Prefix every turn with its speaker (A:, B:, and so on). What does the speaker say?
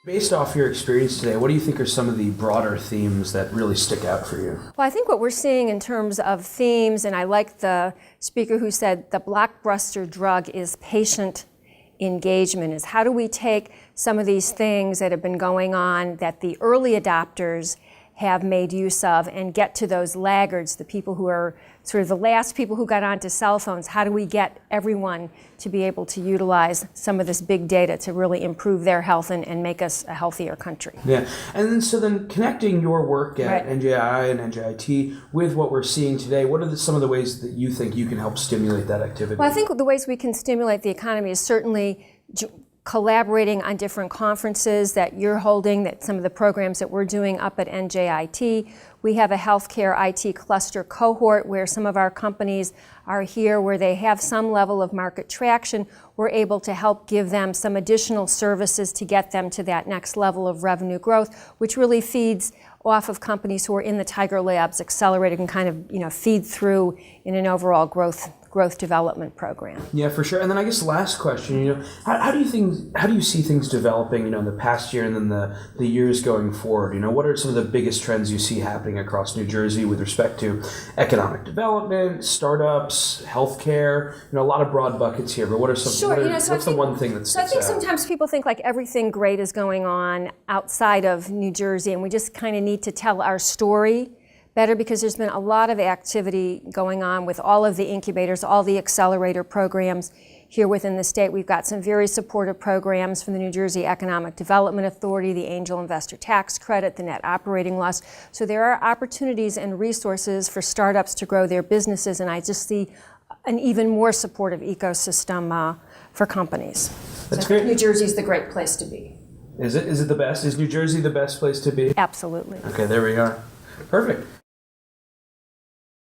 A: Based off your experience today, what do you think are some of the broader themes that really stick out for you?
B: Well, I think what we're seeing in terms of themes, and I like the speaker who said the blockbuster drug is patient engagement, is how do we take some of these things that have been going on that the early adopters have made use of and get to those laggards, the people who are sort of the last people who got onto cell phones. How do we get everyone to be able to utilize some of this big data to really improve their health and make us a healthier country?
A: Yeah, and then connecting your work at
B: Right.
A: NJII and NJIT with what we're seeing today, what are some of the ways that you think you can help stimulate that activity?
B: Well, I think the ways we can stimulate the economy is certainly collaborating on different conferences that you're holding, that some of the programs that we're doing up at NJIT. We have a healthcare IT cluster cohort where some of our companies are here where they have some level of market traction. We're able to help give them some additional services to get them to that next level of revenue growth, which really feeds off of companies who are in the Tiger Labs accelerating and kind of feed through in an overall growth development program.
A: Yeah, for sure. And then I guess the last question, how do you see things developing, in the past year and then the years going forward? What are some of the biggest trends you see happening across New Jersey with respect to economic development, startups, healthcare? A lot of broad buckets here, but what are some?
B: Sure.
A: What's the one thing that's?
B: So I think sometimes people think like everything great is going on outside of New Jersey, and we just kind of need to tell our story better because there's been a lot of activity going on with all of the incubators, all the accelerator programs here within the state. We've got some very supportive programs from the New Jersey Economic Development Authority, the Angel Investor Tax Credit, the Net Operating Loss. So there are opportunities and resources for startups to grow their businesses, and I just see an even more supportive ecosystem for companies.
A: That's
B: great.
A: great.
B: New Jersey's the great place to be.
A: Is it the best? Is New Jersey the best place to be?
B: Absolutely.
A: Okay, there we are. Perfect.